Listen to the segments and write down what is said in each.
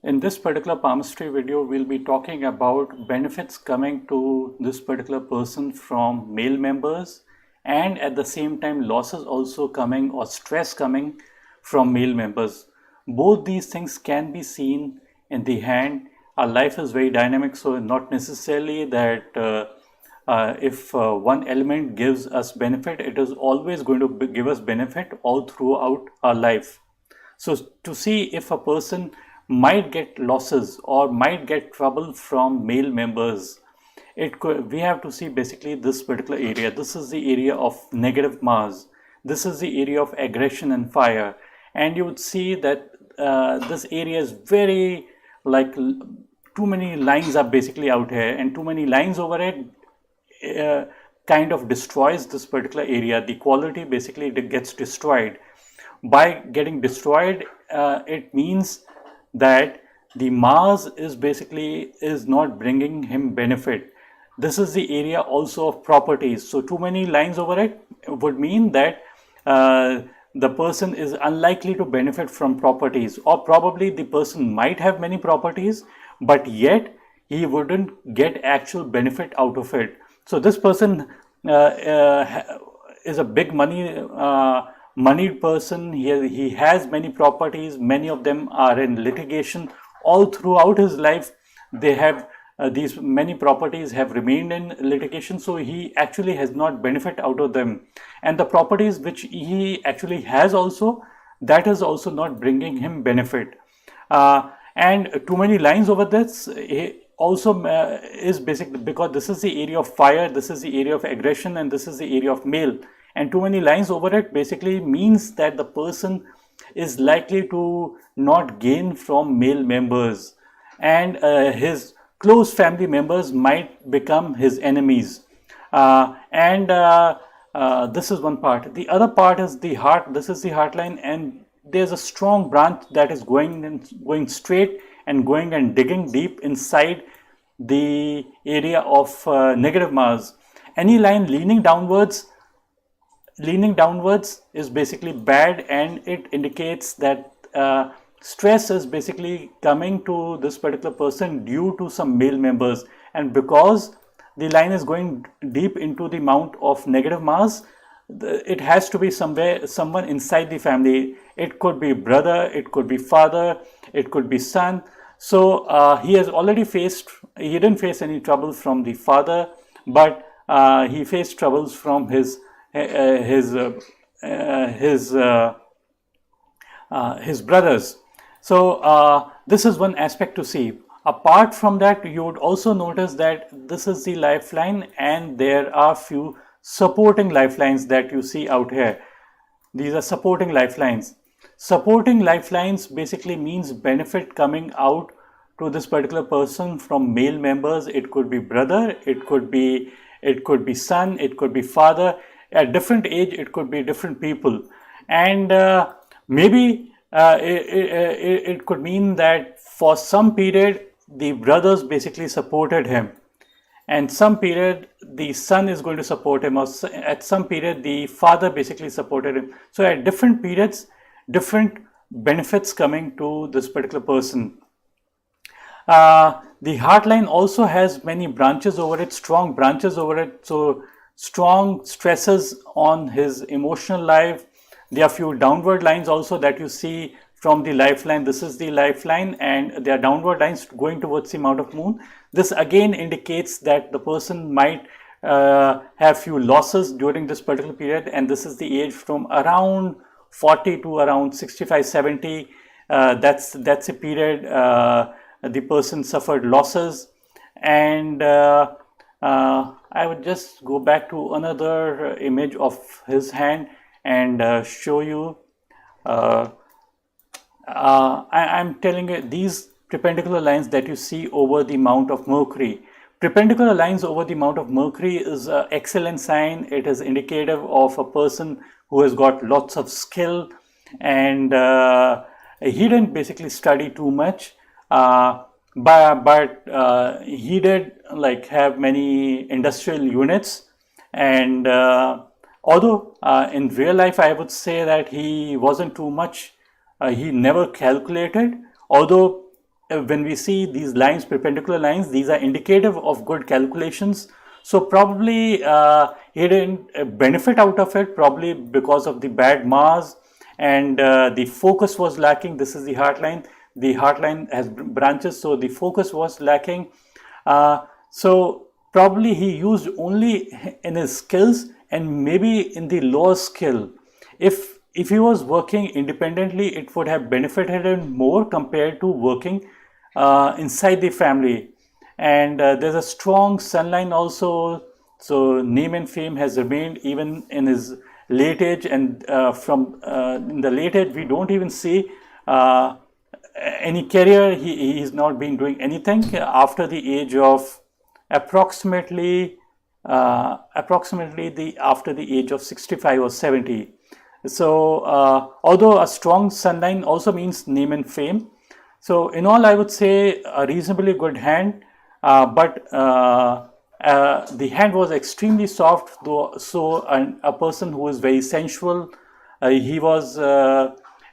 In this particular palmistry video, we'll be talking about benefits coming to this particular person from male members, and at the same time losses also coming or stress coming from male members. Both these things can be seen in the hand. Our life is very dynamic, so not necessarily that if one element gives us benefit, it is always going to give us benefit all throughout our life. So to see if a person might get losses or might get trouble from male members, we have to see basically this particular area. This is the area of negative Mars. This is the area of aggression and fire. And you would see that this area is very like too many lines are basically out here, and too many lines over it kind of destroys this particular area. The quality basically gets destroyed. By getting destroyed, it means that the Mars is not bringing him benefit. This is the area also of properties. So too many lines over it would mean that the person is unlikely to benefit from properties, or probably the person might have many properties, but yet he wouldn't get actual benefit out of it. So this person is a big moneyed person. He has many properties. Many of them are in litigation. All throughout his life, they have these many properties have remained in litigation, so he actually has not benefit out of them. And the properties which he actually has also, that is also not bringing him benefit. And too many lines over this also is basically because this is the area of fire, this is the area of aggression, and this is the area of male. And too many lines over it basically means that the person is likely to not gain from male members, and his close family members might become his enemies. This is one part. The other part is the heart. This is the heart line, and there's a strong branch that is going straight and going and digging deep inside the area of negative Mars. Any line leaning downwards is basically bad, and it indicates that stress is basically coming to this particular person due to some male members. And because the line is going deep into the mount of negative Mars, it has to be someone inside the family. It could be brother, it could be father, it could be son. So he didn't face any trouble from the father, but he faced troubles from his brothers. So this is one aspect to see. Apart from that, you would also notice that this is the lifeline, and there are few supporting lifelines that you see out here. These are supporting lifelines. Supporting lifelines basically means benefit coming out to this particular person from male members. It could be brother, it could be son, it could be father. At different age, it could be different people, and maybe it could mean that for some period the brothers basically supported him, and some period the son is going to support him, or at some period the father basically supported him. So at different periods, different benefits coming to this particular person. The heart line also has many branches over it, strong branches over it, so strong stresses on his emotional life. There are few downward lines also that you see from the lifeline. This is the lifeline, and there are downward lines going towards the mount of moon. This again indicates that the person might have few losses during this particular period, and this is the age from around 40 to around 65, 70. That's a period the person suffered losses. And I would just go back to another image of his hand and show you. I'm telling you, these perpendicular lines that you see over the mount of Mercury. Perpendicular lines over the mount of Mercury is an excellent sign. It is indicative of a person who has got lots of skill, and he didn't basically study too much. But he did like have many industrial units, and although in real life I would say that he wasn't too much, he never calculated, although when we see these lines, perpendicular lines, these are indicative of good calculations. So probably he didn't benefit out of it, probably because of the bad Mars, and the focus was lacking. This is the heart line. The heart line has branches, so the focus was lacking. So probably he used only in his skills and maybe in the lower skill. If he was working independently, it would have benefited him more compared to working inside the family. And there's a strong sun line also. So name and fame has remained even in his late age, and from in the late age we don't even see any career. He's not been doing anything after the age of approximately after the age of 65 or 70. So although a strong sun line also means name and fame, so in all I would say a reasonably good hand, but the hand was extremely soft, though. So a person who is very sensual, he was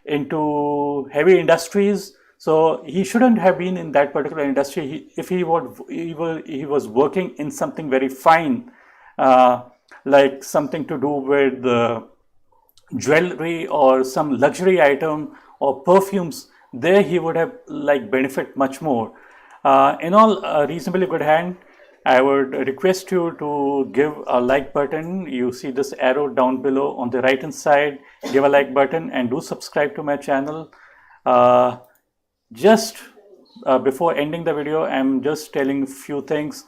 into heavy industries, so he shouldn't have been in that particular industry. If he was working in something very fine, like something to do with jewelry or some luxury item or perfumes, there he would have like benefit much more. In all, a reasonably good hand. I would request you to give a like button. You see this arrow down below on the right hand side. Give a like button and do subscribe to my channel. Just before ending the video, I'm just telling a few things.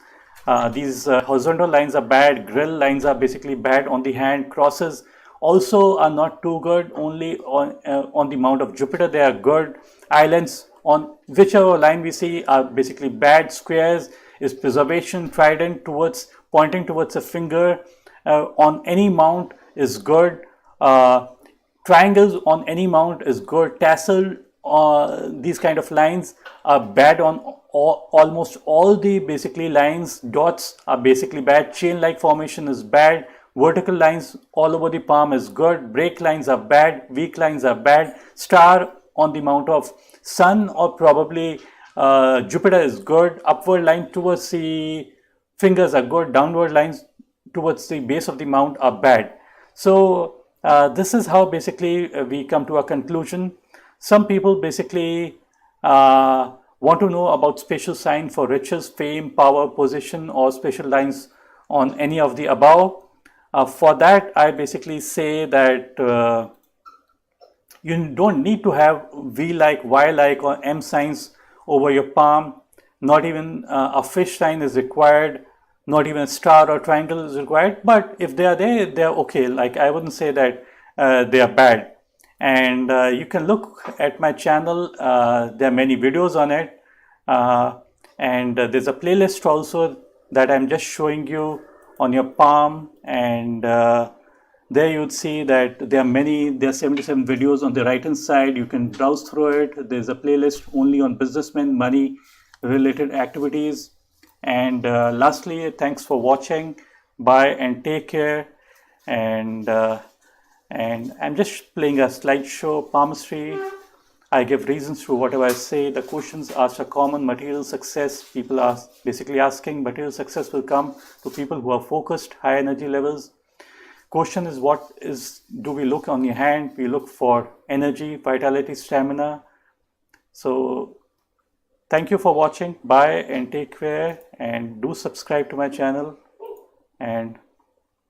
These horizontal lines are bad. Grill lines are basically bad on the hand. Crosses also are not too good. Only on the Mount of Jupiter they are good. Islands on whichever line we see are basically bad. Squares is preservation. Trident towards pointing towards a finger on any mount is good. Triangles on any mount is good. Tassel, these kind of lines are bad on almost all the basically lines. Dots are basically bad. Chain like formation is bad. Vertical lines all over the palm is good. Break lines are bad. Weak lines are bad. Star on the mount of Sun or probably Jupiter is good. Upward line towards the fingers are good. Downward lines towards the base of the mount are bad. So this is how basically we come to a conclusion. Some people basically want to know about special sign for riches, fame, power, position, or special lines on any of the above. For that, I basically say that you don't need to have V-like, Y-like, or M signs over your palm. Not even a fish sign is required. Not even a star or triangle is required. But if they are there, they are okay. Like, I wouldn't say that they are bad. And you can look at my channel. There are many videos on it. And there's a playlist also that I'm just showing you on your palm, and there you'd see that there are 77 videos on the right hand side. You can browse through it. There's a playlist only on businessmen, money related activities. And lastly, thanks for watching. Bye and take care. And I'm just playing a slideshow. Palmistry, I give reasons for whatever I say. The questions asked are common. Material success, people are basically asking. Material success will come to people who are focused, high energy levels. Question is, do we look on your hand? We look for energy, vitality, stamina. So thank you for watching. Bye and take care, and do subscribe to my channel and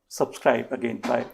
subscribe again. Bye.